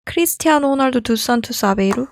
크리스티아노 호날두 두 산투스 아베이루?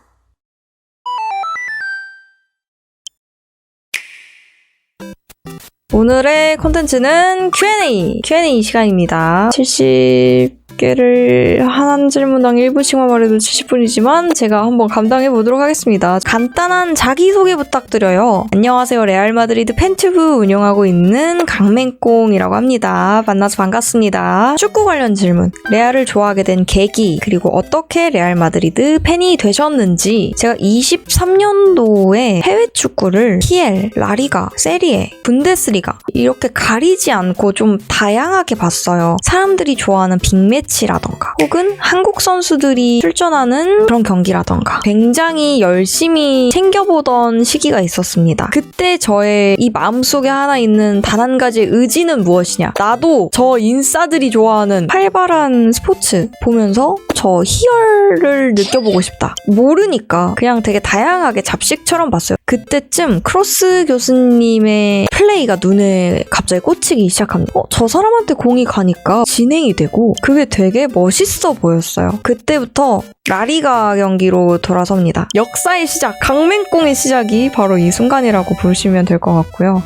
오늘의 콘텐츠는 Q&A 시간입니다. 70개를 한 질문당 1분씩만 말해도 70분이지만 제가 한번 감당해보도록 하겠습니다. 간단한 자기소개 부탁드려요. 안녕하세요. 레알 마드리드 팬튜브 운영하고 있는 강맹꽁이라고 합니다. 만나서 반갑습니다. 축구 관련 질문, 레알을 좋아하게 된 계기, 그리고 어떻게 레알 마드리드 팬이 되셨는지. 제가 23년도에 해외 축구를 PL, 라리가, 세리에, 분데스리가 이렇게 가리지 않고 좀 다양하게 봤어요. 사람들이 좋아하는 빅매치라던가 혹은 한국 선수들이 출전하는 그런 경기라던가 굉장히 열심히 챙겨보던 시기가 있었습니다. 그때 저의 이 마음속에 하나 있는 단 한 가지의 의지는 무엇이냐? 나도 저 인싸들이 좋아하는 활발한 스포츠 보면서 저 희열을 느껴보고 싶다. 모르니까 그냥 되게 다양하게 잡식처럼 봤어요. 그때쯤 크로스 교수님의 플레이가 눈에 갑자기 꽂히기 시작합니다. 저 사람한테 공이 가니까 진행이 되고 그게 되게 멋있어 보였어요. 그때부터 라리가 경기로 돌아섭니다. 역사의 시작, 강맹꽁의 시작이 바로 이 순간이라고 보시면 될 것 같고요.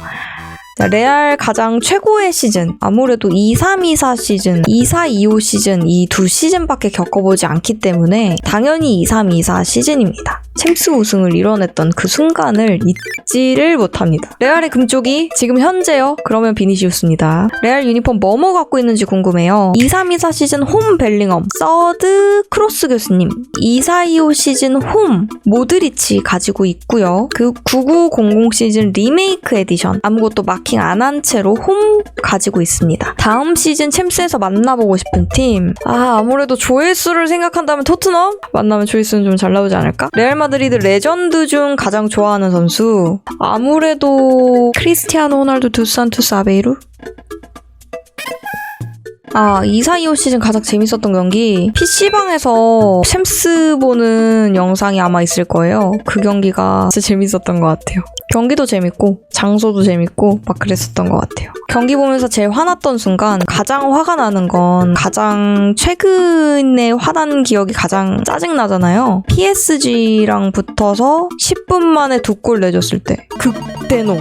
레알 가장 최고의 시즌, 아무래도 23-24 시즌, 24-25 시즌 이 두 시즌밖에 겪어보지 않기 때문에 당연히 23-24 시즌입니다. 챔스 우승을 이뤄냈던 그 순간을 잊지를 못합니다. 레알의 금쪽이 지금 현재요? 그러면 비니시우스입니다. 레알 유니폼 뭐뭐 갖고 있는지 궁금해요. 23-24 시즌 홈 벨링엄, 서드 크로스 교수님, 24-25 시즌 홈 모드리치 가지고 있고요. 그 9900 시즌 리메이크 에디션 아무것도 마킹 안 한 채로 홈 가지고 있습니다. 다음 시즌 챔스에서 만나보고 싶은 팀, 아무래도 조회수를 생각한다면 토트넘? 만나면 조회수는 좀 잘 나오지 않을까? 레알 마드리드 레전드 중 가장 좋아하는 선수, 아무래도 크리스티아노 호날두 두 산투스 아베이루? 24-25 시즌 가장 재밌었던 경기, PC방에서 챔스 보는 영상이 아마 있을 거예요. 그 경기가 진짜 재밌었던 것 같아요. 경기도 재밌고 장소도 재밌고 막 그랬었던 것 같아요. 경기 보면서 제일 화났던 순간, 가장 화가 나는 건 가장 최근에 화난 기억이 가장 짜증나잖아요. PSG랑 붙어서 10분 만에 2골 내줬을 때 극대노.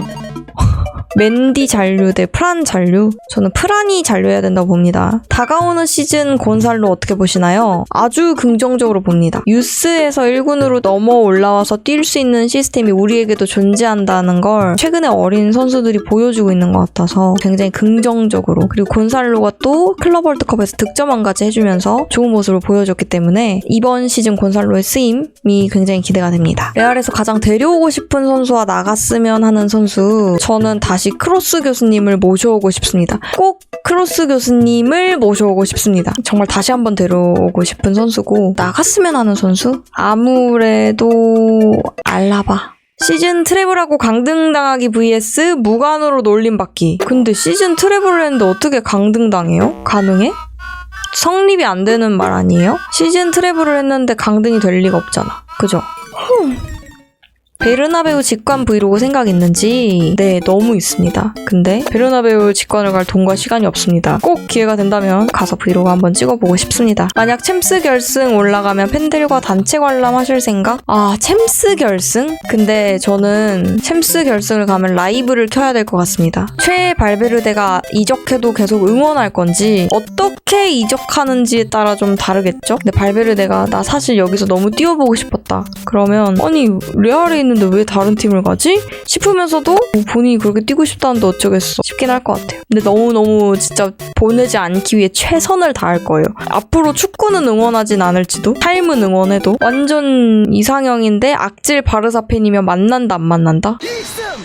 맨디 잔류 대 프란 잔류? 저는 프란이 잔류해야 된다고 봅니다. 다가오는 시즌 곤살로 어떻게 보시나요? 아주 긍정적으로 봅니다. 유스에서 1군으로 넘어 올라와서 뛸 수 있는 시스템이 우리에게도 존재한다는 걸 최근에 어린 선수들이 보여주고 있는 것 같아서 굉장히 긍정적으로, 그리고 곤살로가 또 클럽 월드컵에서 득점왕까지 해주면서 좋은 모습을 보여줬기 때문에 이번 시즌 곤살로의 쓰임이 굉장히 기대가 됩니다. 레알에서 가장 데려오고 싶은 선수와 나갔으면 하는 선수, 저는 다시 크로스 교수님을 모셔오고 싶습니다. 꼭 크로스 교수님을 모셔오고 싶습니다. 정말 다시 한번 데려오고 싶은 선수고, 나갔으면 하는 선수? 아무래도 알라바. 시즌 트래블하고 강등당하기 vs 무관으로 놀림받기. 근데 시즌 트래블을 했는데 어떻게 강등당해요? 가능해? 성립이 안 되는 말 아니에요? 시즌 트래블을 했는데 강등이 될 리가 없잖아. 그죠? 베르나베우 직관 브이로그 생각 있는지? 네, 너무 있습니다. 근데 베르나베우 직관을 갈 돈과 시간이 없습니다. 꼭 기회가 된다면 가서 브이로그 한번 찍어보고 싶습니다. 만약 챔스 결승 올라가면 팬들과 단체 관람하실 생각? 챔스 결승? 근데 저는 챔스 결승을 가면 라이브를 켜야 될 것 같습니다. 최 발베르데가 이적해도 계속 응원할 건지, 어떻게 이적하는지에 따라 좀 다르겠죠? 근데 발베르데가 나 사실 여기서 너무 뛰어보고 싶었다. 그러면 아니 레알에 있는데 왜 다른 팀을 가지? 싶으면서도 본인이 그렇게 뛰고 싶다는데 어쩌겠어 싶긴 할 것 같아요. 근데 너무너무 진짜 보내지 않기 위해 최선을 다할 거예요. 앞으로 축구는 응원하진 않을지도, 삶은 응원해도. 완전 이상형인데 악질 바르사 팬이면 만난다 안 만난다?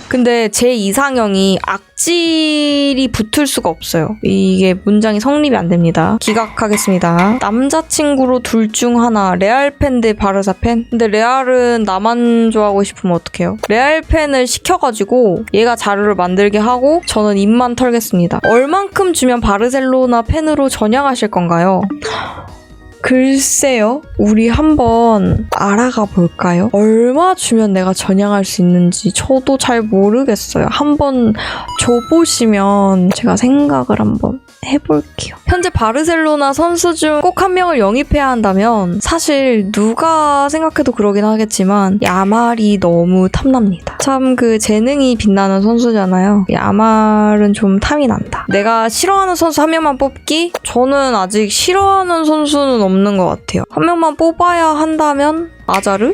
근데 제 이상형이 악질이 붙을 수가 없어요. 이게 문장이 성립이 안 됩니다. 기각하겠습니다. 남자친구로 둘 중 하나, 레알 팬 대 바르사 팬? 근데 레알은 나만 좋아하고 싶으면 어떡해요? 레알 팬을 시켜가지고 얘가 자료를 만들게 하고 저는 입만 털겠습니다. 얼만큼 주면 바르셀로나 팬으로 전향하실 건가요? 글쎄요. 우리 한번 알아가 볼까요? 얼마 주면 내가 전향할 수 있는지 저도 잘 모르겠어요. 한번 줘보시면 제가 생각을 한번 해볼게요. 현재 바르셀로나 선수 중 꼭 한 명을 영입해야 한다면 사실 누가 생각해도 그러긴 하겠지만 야말이 너무 탐납니다. 참 그 재능이 빛나는 선수잖아요. 야말은 좀 탐이 난다. 내가 싫어하는 선수 한 명만 뽑기? 저는 아직 싫어하는 선수는 없는 것 같아요. 한 명만 뽑아야 한다면 아자르?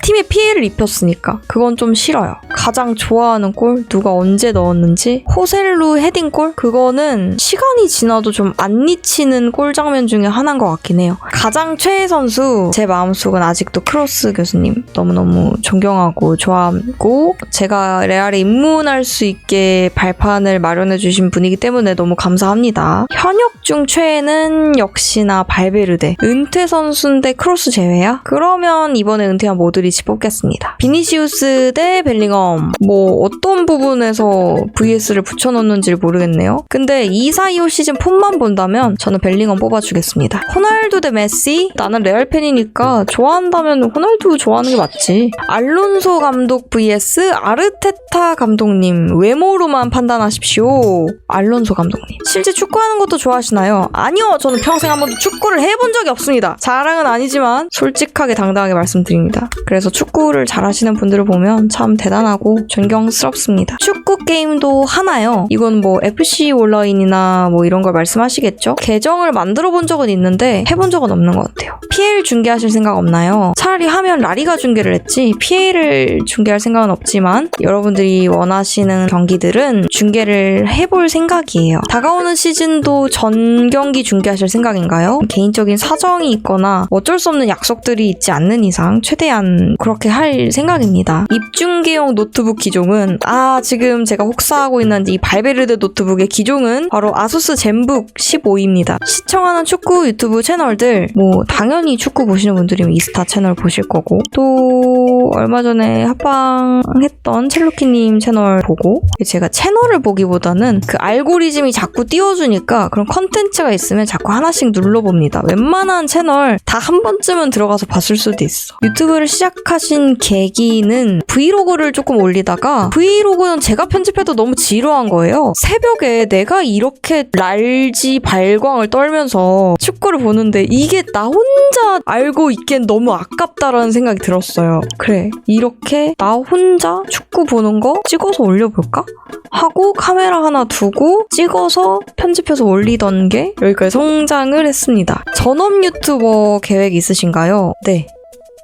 팀에 피해를 입혔으니까 그건 좀 싫어요. 가장 좋아하는 골 누가 언제 넣었는지 호셀루 헤딩골 그거는 시간이 지나도 좀 안 잊히는 골 장면 중에 하나인 것 같긴 해요. 가장 최애 선수 제 마음속은 아직도 크로스 교수님 너무너무 존경하고 좋아하고 제가 레알에 입문할 수 있게 발판을 마련해 주신 분이기 때문에 너무 감사합니다. 현역 중 최애는 역시나 발베르데. 은퇴 선수인데 크로스 제외야? 그러면 이번에 은퇴한 모드리치 뽑겠습니다. 비니시우스 대 벨링엄. 뭐 어떤 부분에서 VS를 붙여넣는지 모르겠네요. 근데 2425 시즌 폼만 본다면 저는 벨링엄 뽑아주겠습니다. 호날두 대 메시? 나는 레알 팬이니까 좋아한다면 호날두 좋아하는 게 맞지. 알론소 감독 vs 아르테타 감독님. 외모로만 판단하십시오. 알론소 감독님. 실제 축구하는 것도 좋아하시나요? 아니요. 저는 평생 한 번도 축구를 해본 적이 없습니다. 자랑은 아니지만 솔직하게 당당하게 말씀드립니다. 그래서 축구를 잘하시는 분들을 보면 참 대단하고 존경스럽습니다. 축구 게임도 하나요? 이건 뭐 FC 온라인이나 뭐 이런 걸 말씀하시겠죠? 계정을 만들어 본 적은 있는데 해본 적은 없는 것 같아요. PL 중계하실 생각 없나요? 차라리 하면 라리가 중계를 했지 PL을 중계할 생각은 없지만 여러분들이 원하시는 경기들은 중계를 해볼 생각이에요. 다가오는 시즌도 전 경기 중계하실 생각인가요? 개인적인 사정이 있거나 어쩔 수 없는 약속들이 있지 않는 이상 최대한 그렇게 할 생각입니다. 입중계용 노트북 기종은 지금 제가 혹사하고 있는 이 발베르데 노트북의 기종은 바로 아수스 젠북 15입니다. 시청하는 축구 유튜브 채널들 뭐 당연히 축구 보시는 분들이면 이스타 채널 보실 거고 또 얼마 전에 합방했던 첼로키님 채널 보고 제가 채널을 보기보다는 그 알고리즘이 자꾸 띄워주니까 그런 컨텐츠가 있으면 자꾸 하나씩 눌러봅니다. 웬만한 채널 다 한 번쯤은 들어가서 봤을 수도 있어. 유튜브를 시작하신 계기는 브이로그를 조금 올리다가 브이로그는 제가 편집해도 너무 지루한 거예요. 새벽에 내가 이렇게 랄지 발광을 떨면서 축구를 보는데 이게 나 혼자 알고 있기엔 너무 아깝다라는 생각이 들었어요. 그래, 이렇게 나 혼자 축구 보는 거 찍어서 올려볼까? 하고 카메라 하나 두고 찍어서 편집해서 올리던 게 여기까지 성장을 했습니다. 전업 유튜버 계획 있으신가요? 네,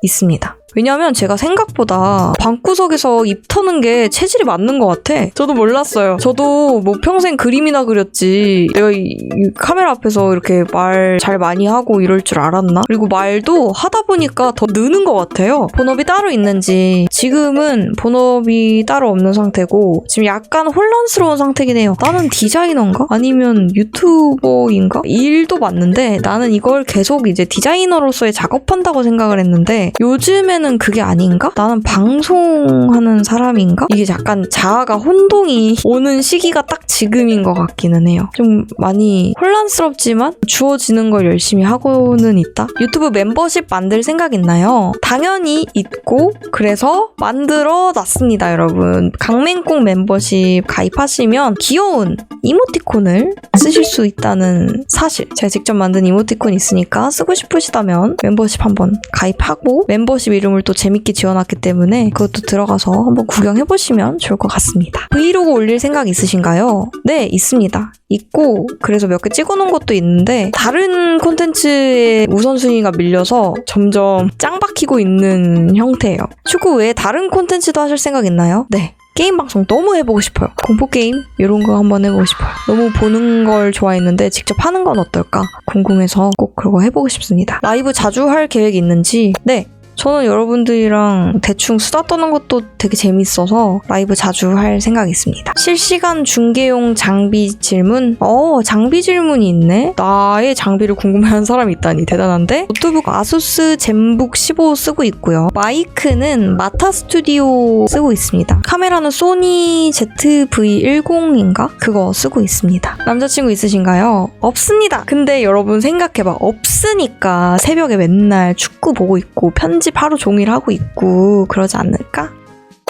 있습니다. 왜냐면 제가 생각보다 방구석에서 입 터는 게 체질이 맞는 것 같아. 저도 몰랐어요. 저도 뭐 평생 그림이나 그렸지 내가 이 카메라 앞에서 이렇게 말 잘 많이 하고 이럴 줄 알았나? 그리고 말도 하다 보니까 더 느는 것 같아요. 본업이 따로 있는지 지금은 본업이 따로 없는 상태고 지금 약간 혼란스러운 상태긴 해요. 나는 디자이너인가? 아니면 유튜버인가? 일도 맞는데 나는 이걸 계속 이제 디자이너로서의 작업한다고 생각을 했는데 요즘에는 그게 아닌가? 나는 방송하는 사람인가? 이게 약간 자아가 혼동이 오는 시기가 딱 지금인 것 같기는 해요. 좀 많이 혼란스럽지만 주어지는 걸 열심히 하고는 있다. 유튜브 멤버십 만들 생각 있나요? 당연히 있고 그래서 만들어 놨습니다, 여러분. 강맹꽁 멤버십 가입하시면 귀여운 이모티콘을 쓰실 수 있다는 사실. 제가 직접 만든 이모티콘 있으니까 쓰고 싶으시다면 멤버십 한번 가입하고 멤버십 이름을 또 재밌게 지어놨기 때문에 그것도 들어가서 한번 구경해보시면 좋을 것 같습니다. 브이로그 올릴 생각 있으신가요? 네, 있습니다. 있고 그래서 몇 개 찍어놓은 것도 있는데 다른 콘텐츠의 우선순위가 밀려서 점점 짱 박히고 있는 형태예요. 축구 외에 다른 콘텐츠도 하실 생각 있나요? 네. 게임 방송 너무 해보고 싶어요. 공포게임 이런 거 한번 해보고 싶어요. 너무 보는 걸 좋아했는데 직접 하는 건 어떨까 궁금해서 꼭 그거 해보고 싶습니다. 라이브 자주 할 계획이 있는지? 네. 저는 여러분들이랑 대충 수다 떠는 것도 되게 재밌어서 라이브 자주 할 생각이 있습니다. 실시간 중계용 장비 질문? 장비 질문이 있네? 나의 장비를 궁금해하는 사람이 있다니 대단한데? 노트북 아수스 젠북 15 쓰고 있고요. 마이크는 마타 스튜디오 쓰고 있습니다. 카메라는 소니 ZV-10인가? 그거 쓰고 있습니다. 남자친구 있으신가요? 없습니다. 근데 여러분 생각해봐. 없으니까 새벽에 맨날 축구 보고 있고 편집 하루 종일 하고 있고 그러지 않을까?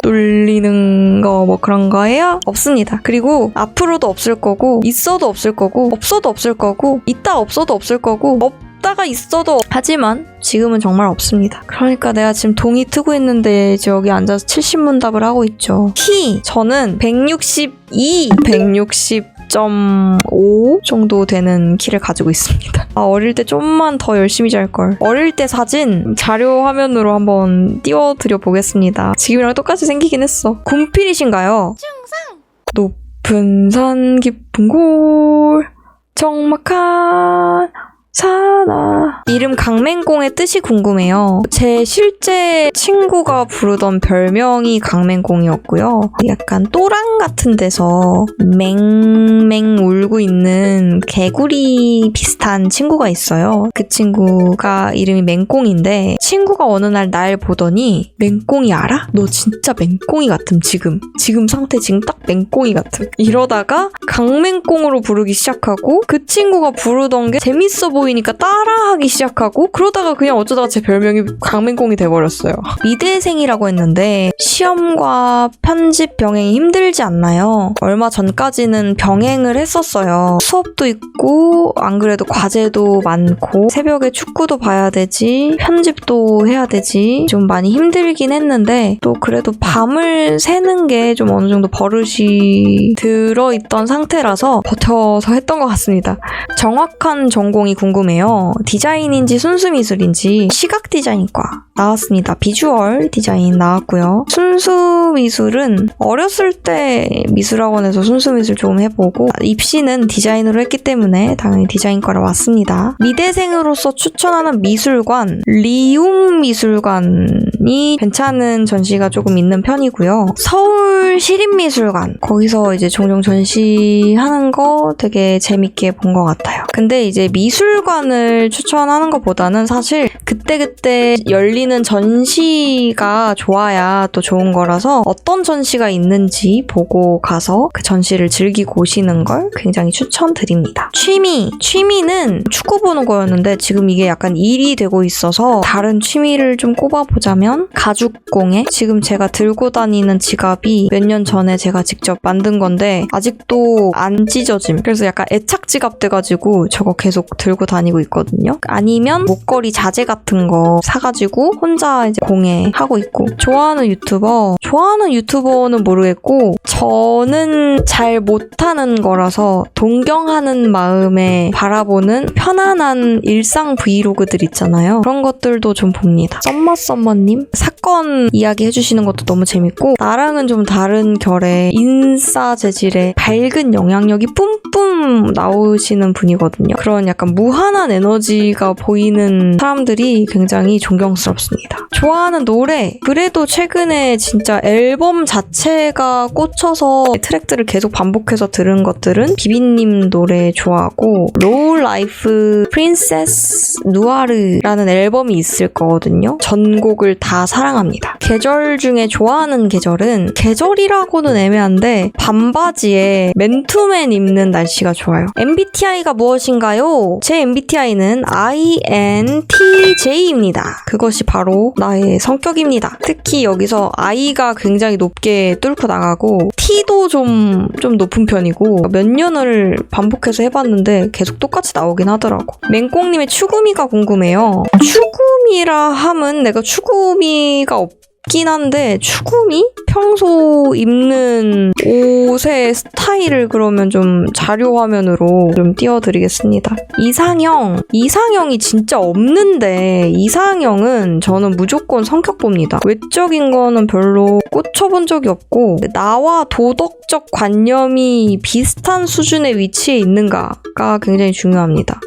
놀리는 거 뭐 그런 거예요? 없습니다. 그리고 앞으로도 없을 거고 있어도 없을 거고 없어도 없을 거고 있다 없어도 없을 거고 없다가 있어도 하지만 지금은 정말 없습니다. 그러니까 내가 지금 동이 트고 있는데 이제 여기 앉아서 70문답을 하고 있죠. 키 저는 160.5 정도 되는 키를 가지고 있습니다. 어릴 때 좀만 더 열심히 잘걸. 어릴 때 사진 자료 화면으로 한번 띄워드려 보겠습니다. 지금이랑 똑같이 생기긴 했어. 군필이신가요? 중상! 높은 산 깊은 골 적막한 사나. 이름 강맹공의 뜻이 궁금해요. 제 실제 친구가 부르던 별명이 강맹공이었고요. 약간 또랑 같은 데서 맹맹 울고 있는 개구리 비슷한 친구가 있어요. 그 친구가 이름이 맹공인데 친구가 어느 날 보더니 맹공이 알아? 너 진짜 맹공이 같음 지금 상태 지금 딱 맹공이 같음. 이러다가 강맹공으로 부르기 시작하고 그 친구가 부르던 게 재밌어 보이니까 따라하기 시작하고 그러다가 그냥 어쩌다가 제 별명이 강맹공이 돼버렸어요. 미대생이라고 했는데 시험과 편집 병행이 힘들지 않나요? 얼마 전까지는 병행을 했었어요. 수업도 있고 안 그래도 과제도 많고 새벽에 축구도 봐야 되지 편집도 해야 되지 좀 많이 힘들긴 했는데 또 그래도 밤을 새는 게 좀 어느 정도 버릇이 들어있던 상태라서 버텨서 했던 것 같습니다. 정확한 전공이 궁금해요. 디자인인지 순수미술인지 시각디자인과 나왔습니다. 비주얼 디자인 나왔고요. 순수미술은 어렸을 때 미술학원에서 순수미술 조금 해보고 입시는 디자인으로 했기 때문에 당연히 디자인과로 왔습니다. 미대생으로서 추천하는 미술관 리움미술관이 괜찮은 전시가 조금 있는 편이고요. 서울시립미술관 거기서 이제 종종 전시하는 거 되게 재밌게 본 것 같아요. 근데 이제 미술관을 추천하는 것보다는 사실 그때그때 열리는 전시가 좋아야 또 좋은 거라서 어떤 전시가 있는지 보고 가서 그 전시를 즐기고 오시는 걸 굉장히 추천드립니다. 취미는 축구 보는 거였는데 지금 이게 약간 일이 되고 있어서 다른 취미를 좀 꼽아보자면 가죽공예 지금 제가 들고 다니는 지갑이 몇 년 전에 제가 직접 만든 건데 아직도 안 찢어짐. 그래서 약간 애착 지갑 돼가지고 저거 계속 들고 다니고 있거든요. 아니면 목걸이 자재 같은 거 사가지고 혼자 이제 공예하고 있고 좋아하는 유튜버는 모르겠고 저는 잘 못하는 거라서 동경하는 마음에 바라보는 편안한 일상 브이로그들 있잖아요. 그런 것들도 좀 봅니다. 썸머님 사건 이야기 해주시는 것도 너무 재밌고 나랑은 좀 다른 결의 인싸 재질의 밝은 영향력이 뿜뿜 나오시는 분이거든요. 그런 약간 무한한 에너지가 보이는 사람들이 굉장히 존경스럽습니다. 좋아하는 노래 그래도 최근에 진짜 앨범 자체가 꽂혀서 트랙들을 계속 반복해서 들은 것들은 비비님 노래 좋아하고 로우 라이프 프린세스 누아르라는 앨범이 있을 거거든요. 전곡을 다 사랑합니다. 계절 중에 좋아하는 계절은 계절이라고는 애매한데 반바지에 맨투맨 입는 날씨가 좋아요. MBTI가 무엇인가요? 제 MBTI는 INTJ입니다. 그것이 바로 나의 성격입니다. 특히 여기서 I가 굉장히 높게 뚫고 나가고 T도 좀 높은 편이고 몇 년을 반복해서 해봤는데 계속 똑같이 나오긴 하더라고. 맹꽁님의 추구미가 궁금해요. 추구미라 함은 내가 추구미가 없긴 한데 추구미? 평소 입는 옷의 스타일을 그러면 좀 자료 화면으로 좀 띄워드리겠습니다. 이상형이 진짜 없는데 이상형은 저는 무조건 성격 봅니다. 외적인 거는 별로 꽂혀본 적이 없고 나와 도덕적 관념이 비슷한 수준의 위치에 있는가가 굉장히 중요합니다.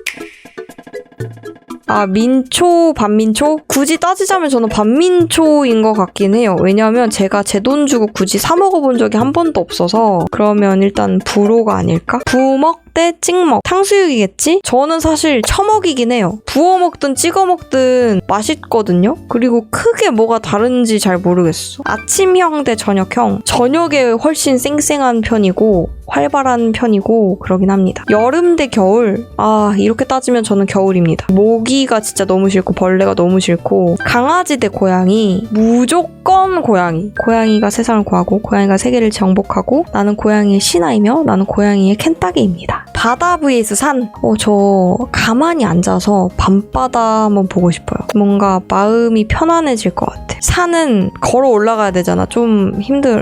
아, 민초, 반민초? 굳이 따지자면 저는 반민초인 것 같긴 해요. 왜냐하면 제가 제 돈 주고 굳이 사 먹어본 적이 한 번도 없어서. 그러면 일단 불호가 아닐까? 부먹 대 찍먹. 탕수육이겠지? 저는 사실 처먹이긴 해요. 부어 먹든 찍어 먹든 맛있거든요? 그리고 크게 뭐가 다른지 잘 모르겠어. 아침형 대 저녁형. 저녁에 훨씬 쌩쌩한 편이고 활발한 편이고 그러긴 합니다. 여름 대 겨울. 아, 이렇게 따지면 저는 겨울입니다. 모기가 진짜 너무 싫고 벌레가 너무 싫고. 강아지 대 고양이. 무조건 고양이. 고양이가 세상을 구하고 고양이가 세계를 정복하고 나는 고양이의 신하이며 나는 고양이의 켄따기입니다. 바다 vs 산. 저 가만히 앉아서 밤바다 한번 보고 싶어요. 뭔가 마음이 편안해질 것 같아. 산은 걸어 올라가야 되잖아. 좀 힘들어.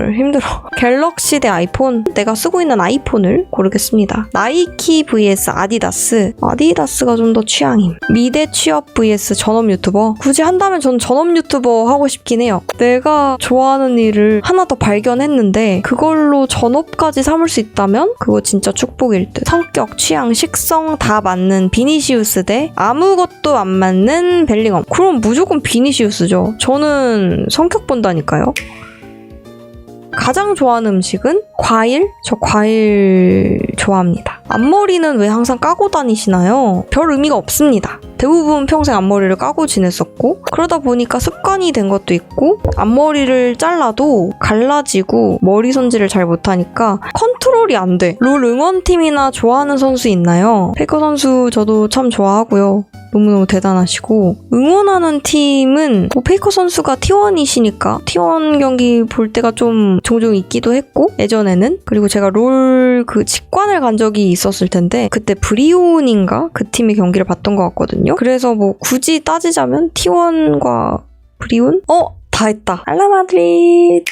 갤럭시 대 아이폰. 내가 쓰고 있는 아이폰을 고르겠습니다. 나이키 vs 아디다스. 아디다스가 좀 더 취향임. 미대 취업 vs 전업 유튜버. 굳이 한다면 저는 전업 유튜버 하고 싶긴 해요. 내가 좋아하는 일을 하나 더 발견했는데 그걸로 전업까지 삼을 수 있다면 그거 진짜 축복일 듯. 성격, 취향, 식성 다 맞는 비니시우스 대 아무것도 안 맞는 벨링엄. 그럼 무조건 비니시우스죠. 저는 성격 본다니까요. 가장 좋아하는 음식은 과일? 저 과일 좋아합니다. 앞머리는 왜 항상 까고 다니시나요? 별 의미가 없습니다. 대부분 평생 앞머리를 까고 지냈었고 그러다 보니까 습관이 된 것도 있고 앞머리를 잘라도 갈라지고 머리 손질을 잘 못하니까 컨트롤이 안 돼. 롤 응원팀이나 좋아하는 선수 있나요? 페이커 선수 저도 참 좋아하고요. 너무너무 대단하시고 응원하는 팀은 페이커 선수가 T1이시니까 T1 경기 볼 때가 좀 종종 있기도 했고 예전에는 그리고 제가 롤 그 직관을 간 적이 있었을 텐데 그때 브리온인가 그 팀의 경기를 봤던 것 같거든요. 그래서 뭐 굳이 따지자면 T1과 브리온? 다 했다. 알라 마드리드.